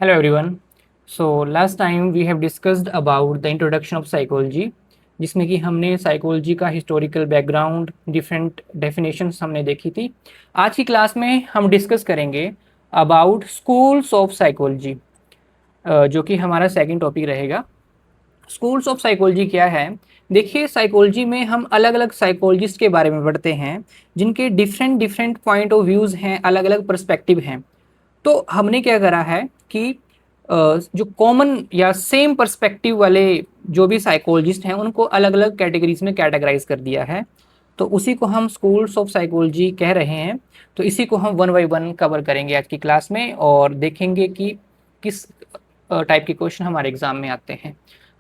Hello everyone. So last time we have discussed about the introduction of psychology, जिसमें कि हमने psychology का historical background, different definitions हमने देखी थी। आज की क्लास में हम डिस्कस करेंगे अबाउट स्कूल्स ऑफ साइकोलॉजी, जो कि हमारा सेकंड टॉपिक रहेगा। स्कूल्स ऑफ साइकोलॉजी क्या है? देखिए, साइकोलॉजी में हम अलग अलग साइकोलॉजिस्ट के बारे में पढ़ते हैं, जिनके different different point of views हैं, अलग अलग पर्सपेक्टिव हैं। तो हमने क्या करा है कि जो कॉमन या सेम पर्सपेक्टिव वाले जो भी साइकोलॉजिस्ट हैं, उनको अलग अलग कैटेगरीज में कैटेगराइज कर दिया है। तो उसी को हम स्कूल्स ऑफ साइकोलॉजी कह रहे हैं। तो इसी को हम वन बाय वन कवर करेंगे आज की क्लास में और देखेंगे कि किस टाइप के क्वेश्चन हमारे एग्जाम में आते हैं।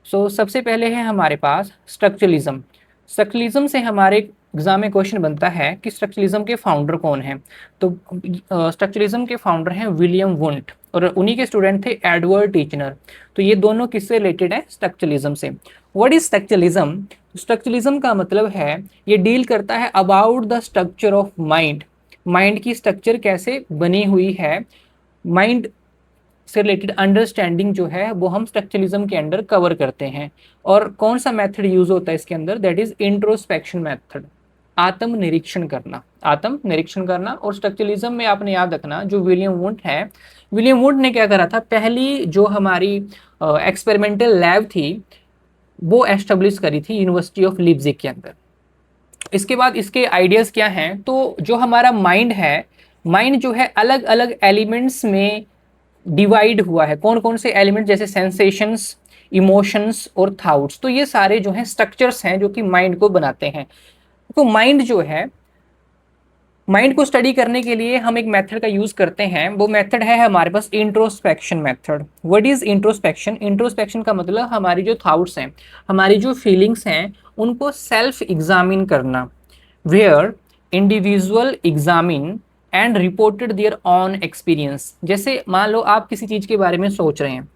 सबसे पहले है हमारे पास स्ट्रक्चरलिज्म। स्ट्रक्चरलिज्म से हमारे एग्जाम में क्वेश्चन बनता है कि स्ट्रक्चरलिज्म के फाउंडर कौन हैं। तो स्ट्रक्चरलिज्म के फाउंडर हैं विलियम वुंट, और उन्हीं के स्टूडेंट थे एडवर्ड टीचनर। तो ये दोनों किससे रिलेटेड है? स्ट्रक्चरलिज्म से। What is structuralism? स्ट्रक्चरलिज्म का मतलब है ये डील करता है about the structure of mind. Mind की स्ट्रक्चर कैसे बनी हुई है, माइंड से रिलेटेड अंडरस्टैंडिंग जो है वो हम स्ट्रक्चरलिज्म के अंडर कवर करते हैं। और कौन सा मेथड यूज होता है इसके अंदर? दैट इज इंट्रोस्पेक्शन मेथड, आत्मनिरीक्षण करना। आत्मनिरीक्षण करना। और स्ट्रक्चरलिज्म में आपने याद रखना, जो विलियम वुंट है, विलियम वुंट ने क्या करा था, पहली जो हमारी एक्सपेरिमेंटल लैब थी वो एस्टेब्लिश करी थी यूनिवर्सिटी ऑफ लिप्जिग के अंदर। इसके बाद इसके आइडियाज क्या हैं? तो जो हमारा माइंड है, माइंड जो है अलग अलग एलिमेंट्स में डिवाइड हुआ है। कौन कौन से एलिमेंट? जैसे सेंसेशंस, इमोशंस और थॉट्स। तो ये सारे जो हैं स्ट्रक्चर्स हैं जो कि माइंड को बनाते हैं। तो माइंड जो है, माइंड को स्टडी करने के लिए हम एक मेथड का यूज करते हैं। वो मेथड है हमारे पास introspection method. What is introspection? Introspection का मतलब हमारी जो थॉट्स हैं, हमारी जो फीलिंग्स हैं, उनको सेल्फ एग्जामिन करना। Where individual examine and reported their on experience. जैसे मान लो आप किसी चीज के बारे में सोच रहे हैं,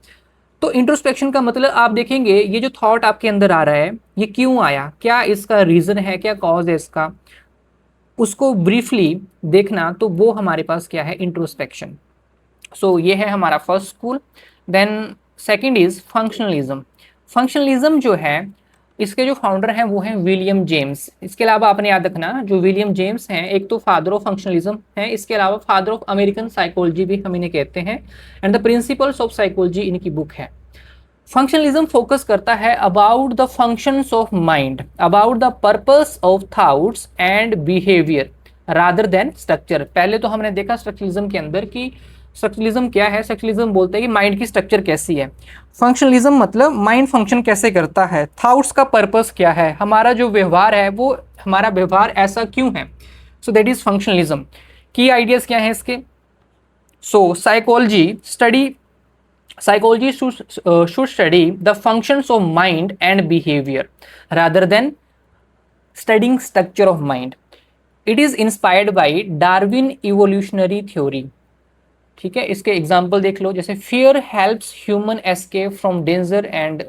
तो इंट्रोस्पेक्शन का मतलब आप देखेंगे ये जो थॉट आपके अंदर आ रहा है, ये क्यों आया, क्या इसका रीजन है, क्या कॉज है इसका, उसको ब्रीफली देखना। तो वो हमारे पास क्या है? इंट्रोस्पेक्शन। ये है हमारा first school. Then second is functionalism. Functionalism जो है, इसके जो फाउंडर हैं वो हैं विलियम जेम्स। इसके अलावा आपने याद रखना, जो विलियम जेम्स हैं, एक तो फादर ऑफ फंक्शनलिज्म है, इसके अलावा फादर ऑफ अमेरिकन साइकोलॉजी भी हम इन्हें कहते हैं। And the principles of psychology इनकी बुक है। फंक्शनलिज्म फोकस करता है about the functions of mind, about the purpose of thoughts and behaviour rather than structure. पहले तो हमने देखा स्ट्रक्चरलिज्म के अंदर कि स्ट्रक्चरलिज्म क्या है। स्ट्रक्चरलिज्म बोलते हैं कि माइंड की स्ट्रक्चर कैसी है। फंक्शनलिज्म मतलब माइंड फंक्शन कैसे करता है, थॉट्स का पर्पस क्या है, हमारा जो व्यवहार है वो हमारा व्यवहार ऐसा क्यों है। That is functionalism. की आइडियाज क्या है इसके? Psychology should study the functions of mind and behavior rather than studying structure of mind. It is inspired by Darwin evolutionary theory. ठीक है, इसके एग्जाम्पल देख लो। जैसे fear helps human escape from danger and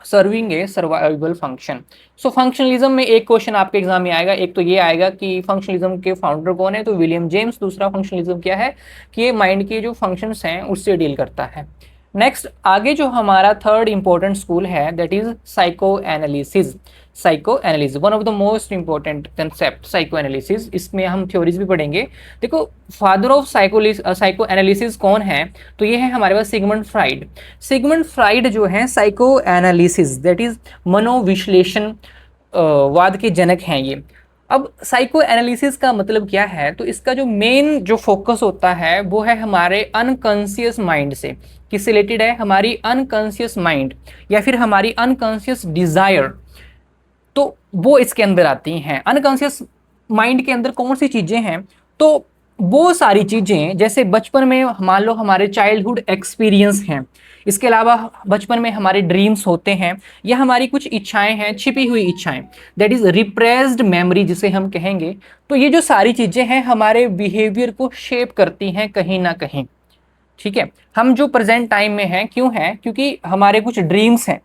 serving A survival function. Functionalism में एक question आपके exam में आएगा। एक तो ये आएगा कि फंक्शनलिज्म के फाउंडर कौन है, तो विलियम जेम्स। दूसरा फंक्शनलिज्म क्या है कि ये माइंड के जो फंक्शंस हैं उससे डील करता है। नेक्स्ट आगे जो हमारा थर्ड इंपॉर्टेंट स्कूल है, that is psycho analysis. Psycho analysis one of the most important concept, psycho analysis. इसमें हम थ्योरीज भी पढ़ेंगे। देखो, फादर ऑफ साइको एनालिसिस कौन है? तो ये है हमारे पास सिगमंड फ्राइड। सिगमंड फ्राइड जो है साइको एनालिसिस, दैट इज मनोविश्लेषण वाद के जनक हैं ये। अब साइको एनालिसिस का मतलब क्या है? तो इसका जो मेन जो फोकस होता है वो है हमारे अनकॉन्शियस माइंड से। किससे रिलेटेड है? हमारी अनकॉन्शियस माइंड या फिर हमारी अनकॉन्शियस डिजायर, तो वो इसके अंदर आती हैं। अनकॉन्शियस माइंड के अंदर कौन सी चीजें हैं? तो वो सारी चीजें जैसे बचपन में मान लो हमारे चाइल्डहुड एक्सपीरियंस हैं, इसके अलावा बचपन में हमारे ड्रीम्स होते हैं, या हमारी कुछ इच्छाएं हैं, छिपी हुई इच्छाएं, दैट इज रिप्रेस्ड मेमोरी जिसे हम कहेंगे। तो ये जो सारी चीजें हैं हमारे बिहेवियर को शेप करती हैं कहीं ना कहीं। ठीक है, हम जो प्रेजेंट टाइम में हैं, क्यों हैं? क्योंकि हमारे कुछ ड्रीम्स हैं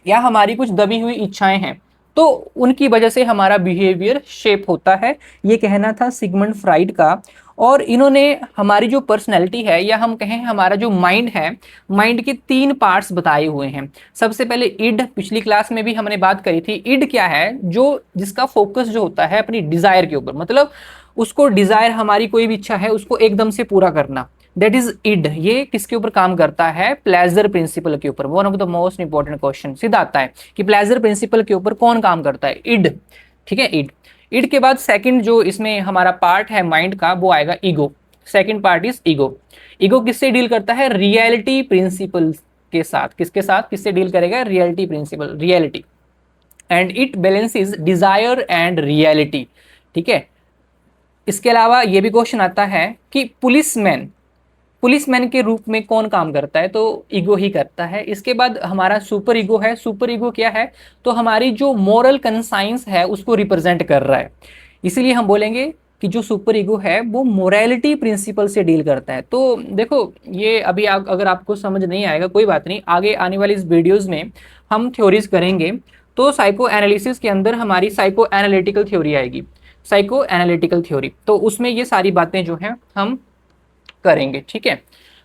या हमारी कुछ दबी हुई इच्छाएं हैं, तो उनकी वजह से हमारा बिहेवियर शेप होता है, ये कहना था सिगमंड फ्राइड का। और इन्होंने हमारी जो पर्सनैलिटी है, या हम कहें हमारा जो माइंड है, माइंड के 3 पार्ट्स बताए हुए हैं। सबसे पहले इड, पिछली क्लास में भी हमने बात करी थी। इड क्या है? जो जिसका फोकस जो होता है अपनी डिजायर के ऊपर, मतलब उसको डिजायर, हमारी कोई भी इच्छा है उसको एकदम से पूरा करना, दैट इज इड। ये किसके ऊपर काम करता है? प्लेजर प्रिंसिपल के ऊपर। One of the most important question सीधा आता है कि प्लेजर प्रिंसिपल के ऊपर कौन काम करता है? इड। ठीक है, इड। इड के बाद सेकंड जो इसमें हमारा पार्ट है माइंड का, वो आएगा ego. Second part is ego. Ego किससे डील करता है? रियलिटी प्रिंसिपल के साथ। किसके साथ? किससे डील करेगा? Reality principle, reality. And it balances desire and reality. ठीक है। इसके अलावा ये भी क्वेश्चन आता है कि पुलिसमैन, पुलिसमैन के रूप में कौन काम करता है? तो ईगो ही करता है। इसके बाद हमारा सुपर ईगो है। सुपर ईगो क्या है? तो हमारी जो मोरल कंसाइंस है उसको रिप्रेजेंट कर रहा है। इसीलिए हम बोलेंगे कि जो सुपर ईगो है वो मोरालिटी प्रिंसिपल से डील करता है। तो देखो, ये अभी अगर आपको समझ नहीं आएगा कोई बात नहीं, आगे आने वाली इस वीडियोज में हम थ्योरीज करेंगे। तो साइको एनालिसिस के अंदर हमारी साइको एनालिटिकल थ्योरी आएगी, साइको एनालिटिकल थ्योरी। तो उसमें ये सारी बातें जो हैं हम करेंगे। ठीक है।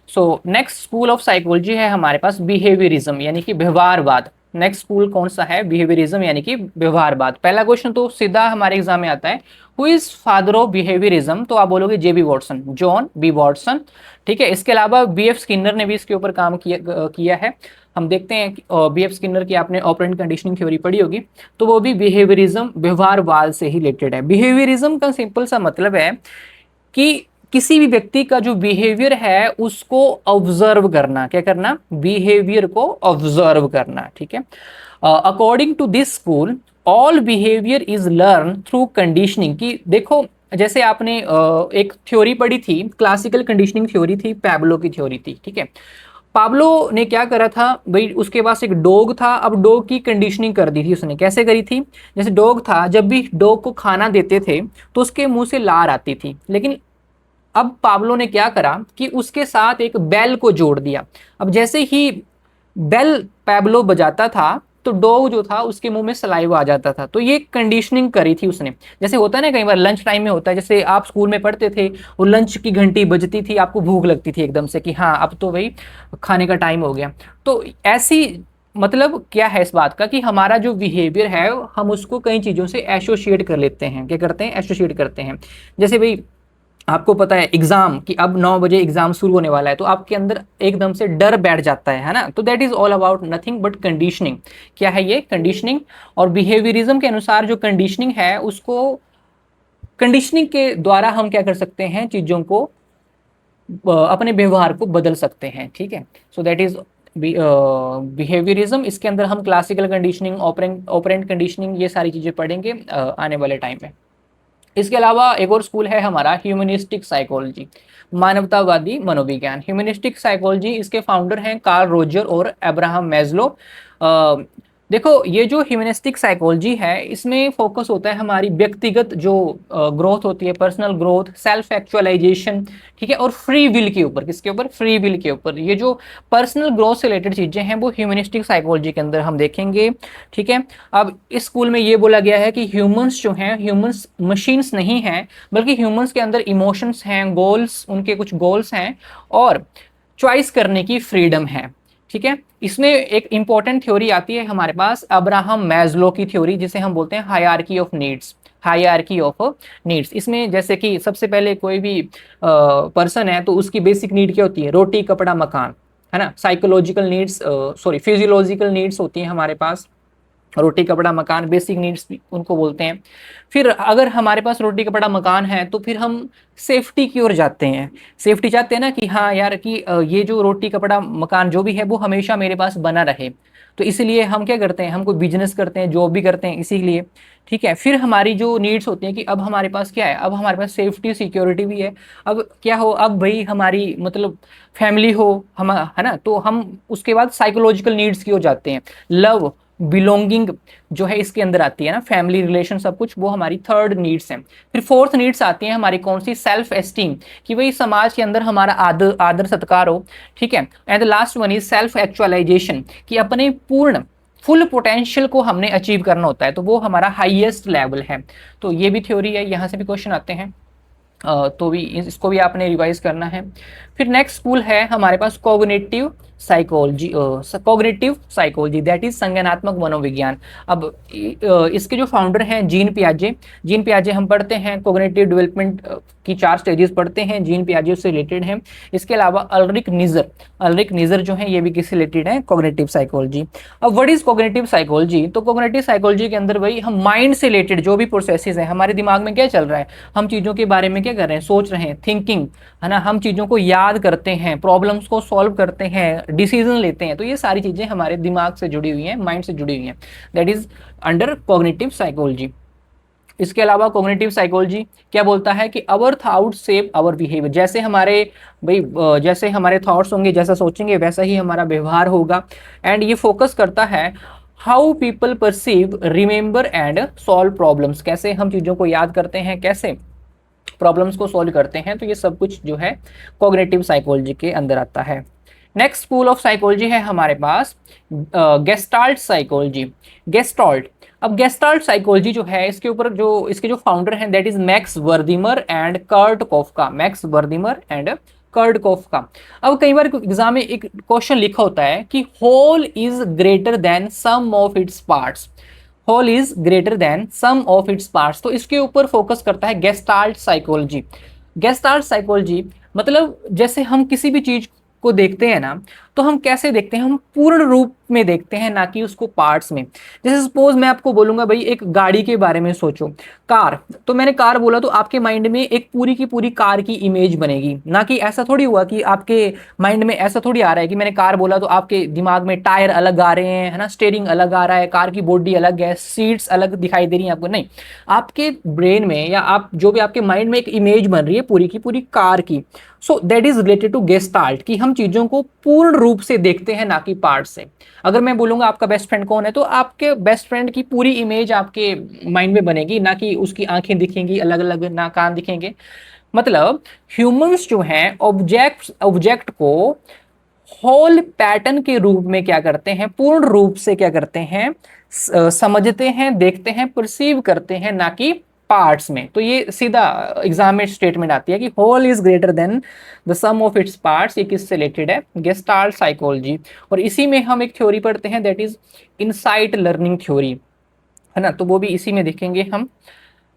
So next school of psychology है हमारे पास बिहेवियरिज्म, यानी कि व्यवहारवाद। नेक्स्ट स्कूल कौन सा है? बिहेवियरिज्म यानी कि व्यवहारवाद। पहला क्वेश्चन तो सीधा हमारे एग्जाम में आता है, who is father of behaviourism? तो आप बोलोगे J B Watson, John B Watson. ठीक है। इसके अलावा बी एफ स्किनर ने भी इसके ऊपर काम किया है। हम देखते हैं बी एफ स्किनर की आपने ऑपरेंट कंडीशनिंग थ्योरी पढ़ी होगी, तो वो भी बिहेवियरिज्म, व्यवहारवाद से ही रिलेटेड है। बिहेवियरिज्म का सिंपल सा मतलब है कि किसी भी व्यक्ति का जो बिहेवियर है उसको ऑब्जर्व करना। क्या करना? बिहेवियर को ऑब्जर्व करना। ठीक है। According to this school all behaviour is learn through conditioning. कि देखो, जैसे आपने एक थ्योरी पढ़ी थी, क्लासिकल कंडीशनिंग थ्योरी थी, पैब्लो की थ्योरी थी। ठीक है। पाब्लो ने क्या करा था भाई, उसके पास एक डॉग था। अब डॉग की कंडीशनिंग कर दी थी उसने। कैसे करी थी? जैसे डॉग था, जब भी डॉग को खाना देते थे तो उसके मुंह से लार आती थी, लेकिन अब पाब्लो ने क्या करा कि उसके साथ एक बेल को जोड़ दिया। अब जैसे ही बेल पैब्लो बजाता था तो डॉग जो था उसके मुंह में सलाइवा आ जाता था। तो ये कंडीशनिंग करी थी उसने। जैसे होता है ना, कई बार लंच टाइम में होता है, जैसे आप स्कूल में पढ़ते थे, वो लंच की घंटी बजती थी, आपको भूख लगती थी एकदम से कि हाँ अब तो भाई खाने का टाइम हो गया। तो ऐसी मतलब क्या है इस बात का कि हमारा जो बिहेवियर है हम उसको कई चीज़ों से एसोसिएट कर लेते हैं। क्या करते हैं? एसोसिएट करते हैं। जैसे भाई आपको पता है एग्जाम कि अब 9 बजे एग्जाम शुरू होने वाला है, तो आपके अंदर एकदम से डर बैठ जाता है ना। तो that is all about nothing but conditioning. क्या है ये? कंडीशनिंग। और बिहेवियरिज्म के अनुसार जो कंडीशनिंग है उसको, कंडीशनिंग के द्वारा हम क्या कर सकते हैं? चीजों को अपने व्यवहार को बदल सकते हैं। ठीक है। सो दैट इज बिहेवियरिज्म। इसके अंदर हम क्लासिकल कंडीशनिंग, ऑपरेंट कंडीशनिंग, ये सारी चीजें पढ़ेंगे आने वाले टाइम में। इसके अलावा एक और स्कूल है हमारा ह्यूमनिस्टिक साइकोलॉजी, मानवतावादी मनोविज्ञान। ह्यूमनिस्टिक साइकोलॉजी, इसके फाउंडर हैं कार्ल रोजर और अब्राहम मैस्लो। देखो, ये जो ह्यूमनिस्टिक साइकोलॉजी है इसमें फोकस होता है हमारी व्यक्तिगत जो ग्रोथ होती है, पर्सनल ग्रोथ, सेल्फ एक्चुअलाइजेशन। ठीक है। और फ्री विल के ऊपर। किसके ऊपर? फ्री विल के ऊपर। ये जो पर्सनल ग्रोथ से रिलेटेड चीजें हैं वो ह्यूमनिस्टिक साइकोलॉजी के अंदर हम देखेंगे। ठीक है। अब इस स्कूल में ये बोला गया है कि ह्यूमंस जो हैं, ह्यूमंस मशीन्स नहीं हैं, बल्कि ह्यूमंस के अंदर इमोशंस हैं, गोल्स, उनके कुछ गोल्स हैं और चॉइस करने की फ्रीडम है। ठीक है। इसमें एक इंपॉर्टेंट थ्योरी आती है हमारे पास, अब्राहम मैस्लो की थ्योरी, जिसे हम बोलते हैं hierarchy of needs. Hierarchy of needs. इसमें जैसे कि सबसे पहले कोई भी पर्सन है तो उसकी बेसिक नीड क्या होती है? रोटी, कपड़ा, मकान, है ना। Psychological needs, sorry physiological needs होती हैं हमारे पास, रोटी, कपड़ा, मकान, बेसिक नीड्स भी उनको बोलते हैं। फिर अगर हमारे पास रोटी, कपड़ा, मकान है तो फिर हम सेफ्टी की ओर जाते हैं। सेफ्टी चाहते हैं ना कि हाँ यार कि ये जो रोटी, कपड़ा, मकान जो भी है वो हमेशा मेरे पास बना रहे। तो इसीलिए हम क्या करते हैं? हम कोई बिजनेस करते हैं, जॉब भी करते हैं इसीलिए। ठीक है। फिर हमारी जो नीड्स होती हैं कि अब हमारे पास क्या है? अब हमारे पास सेफ्टी, सिक्योरिटी भी है। अब क्या हो? अब भाई हमारी मतलब फैमिली हो, हम, है ना। तो हम उसके बाद साइकोलॉजिकल नीड्स की ओर जाते हैं। लव, बिलोंगिंग जो है इसके अंदर आती है ना, फैमिली रिलेशन, सब कुछ, वो हमारी थर्ड नीड्स हैं। फिर फोर्थ नीड्स आती हैं हमारी कौन सी? सेल्फ एस्टीम, कि भाई समाज के अंदर हमारा आदर आदर सत्कार हो। ठीक है। And the last one is self actualisation, कि अपने पूर्ण फुल पोटेंशियल को हमने अचीव करना होता है, तो वो हमारा हाईएस्ट लेवल है। तो ये भी थ्योरी है, यहाँ से भी क्वेश्चन आते हैं, तो भी इसको भी आपने रिवाइज करना है। फिर नेक्स्ट स्कूल है हमारे पास cognitive psychology, cognitive psychology that is संज्ञानात्मक मनोविज्ञान। अब इसके जो फाउंडर हैं जीन पियाजे, जीन पियाजे हम पढ़ते हैं कॉग्निटिव डेवलपमेंट की 4 स्टेजेस पढ़ते हैं, जीन पियाजे से रिलेटेड हैं। इसके अलावा अल्रिक निजर, अल्रिक निजर जो है ये भी किससे रिलेटेड है, कॉग्निटिव साइकोलॉजी। अब व्हाट इज कॉग्निटिव साइकोलॉजी, तो कॉग्निटिव साइकोलॉजी के अंदर वही हम माइंड से रिलेटेड जो भी प्रोसेसेस है, हमारे दिमाग में क्या चल रहा है, हम चीज़ों के बारे में क्या कर रहे हैं, सोच रहे हैं, थिंकिंग है ना, हम चीज़ों को याद करते हैं, प्रॉब्लम्स को सॉल्व करते हैं, डिसीजन लेते हैं, तो ये सारी चीज़ें हमारे दिमाग से जुड़ी हुई हैं, माइंड से जुड़ी हुई हैं, that is under cognitive psychology. इसके अलावा कॉग्निटिव साइकोलॉजी क्या बोलता है कि our thoughts shape our behaviour, जैसे हमारे भाई जैसे हमारे थॉट्स होंगे, जैसा सोचेंगे वैसा ही हमारा व्यवहार होगा। एंड ये फोकस करता है how people perceive, remember and solve problems, कैसे हम चीज़ों को याद करते हैं, कैसे प्रॉब्लम्स को सॉल्व करते हैं, तो ये सब कुछ जो है कॉग्निटिव साइकोलॉजी के अंदर आता है। नेक्स्ट स्कूल ऑफ साइकोलॉजी है हमारे पास गेस्टाल्ट साइकोलॉजी, गेस्टाल्ट। अब गेस्टाल्ट साइकोलॉजी जो है इसके ऊपर जो इसके जो फाउंडर हैं that is Max Wertheimer and Kurt Koffka, Max Wertheimer and Kurt Koffka. अब कई बार एग्जाम में एक क्वेश्चन लिखा होता है कि whole is greater than sum of its parts, whole is greater than sum of its parts, तो इसके ऊपर फोकस करता है गेस्टाल्ट साइकोलॉजी। गेस्टाल्ट साइकोलॉजी मतलब जैसे हम किसी भी चीज को देखते हैं ना, तो हम कैसे देखते हैं, हम पूर्ण रूप में देखते हैं, ना कि उसको पार्ट्स में। जैसे सपोज मैं आपको बोलूंगा भाई एक गाड़ी के बारे में सोचो, कार, तो मैंने कार बोला तो आपके माइंड में एक पूरी की पूरी कार की इमेज बनेगी, ना कि ऐसा थोड़ी हुआ कि आपके माइंड में ऐसा थोड़ी आ रहा है कि मैंने कार बोला तो आपके दिमाग में टायर अलग आ रहे हैं, है ना, स्टीयरिंग अलग आ रहा है, कार की बॉडी अलग है, सीट्स अलग दिखाई दे रही है आपको, नहीं, आपके ब्रेन में या आप जो भी आपके माइंड में एक इमेज बन रही है पूरी की पूरी कार की। So that is related to gestalt, कि हम चीजों को पूर्ण रूप से देखते हैं ना कि पार्ट से। अगर मैं बोलूंगा आपका बेस्ट फ्रेंड कौन है, तो आपके बेस्ट फ्रेंड की पूरी इमेज आपके माइंड में बनेगी, ना कि उसकी आंखें दिखेंगी अलग अलग, ना कान दिखेंगे। मतलब ह्यूमंस जो हैं ऑब्जेक्ट को होल पैटर्न के रूप में क्या करते हैं, पूर्ण रूप से क्या करते हैं, समझते हैं, देखते हैं, परसीव करते हैं, ना कि पार्ट्स में। तो ये सीधा एग्जाम में स्टेटमेंट आती है कि whole is greater than the sum of its parts. ये किससे रिलेटेड है, गेस्टाल्ट साइकोलॉजी। और इसी में हम एक थ्योरी पढ़ते हैं that is insight learning theory, है ना, तो वो भी इसी में देखेंगे हम।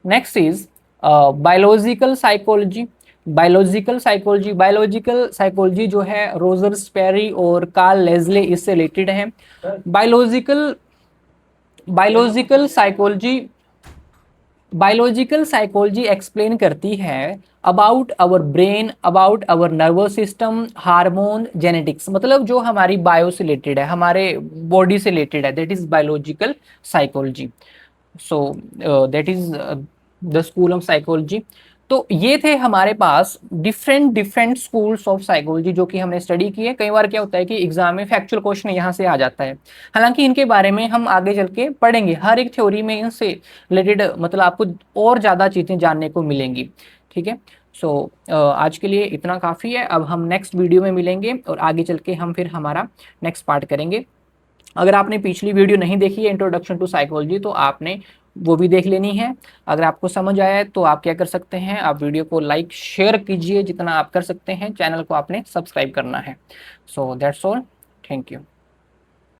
Next is biological psychology, biological psychology, biological psychology जो है रोजर स्पेरी और कार्ल लेज़ले इससे रिलेटेड है। Biological biological psychology, biological psychology explain करती है about our brain, about our nervous system, hormone, genetics, मतलब जो हमारी बायो से रिलेटेड है, हमारे बॉडी से रिलेटेड है, that is biological psychology. So that is the school of psychology. तो ये थे हमारे पास different different schools of psychology जो कि हमने स्टडी की है। कई बार क्या होता है कि एग्जाम में फैक्चुअल क्वेश्चन यहाँ से आ जाता है, हालांकि इनके बारे में हम आगे चल के पढ़ेंगे, हर एक थ्योरी में इनसे रिलेटेड मतलब आपको और ज़्यादा चीज़ें जानने को मिलेंगी। ठीक है, सो आज के लिए इतना काफ़ी है। अब हम नेक्स्ट वीडियो में मिलेंगे और आगे चल के हम फिर हमारा नेक्स्ट पार्ट करेंगे। अगर आपने पिछली वीडियो नहीं देखी है इंट्रोडक्शन टू साइकोलॉजी, तो आपने वो भी देख लेनी है। अगर आपको समझ आया है तो आप क्या कर सकते हैं, आप वीडियो को लाइक शेयर कीजिए जितना आप कर सकते हैं, चैनल को आपने सब्सक्राइब करना है। So that's all, thank you.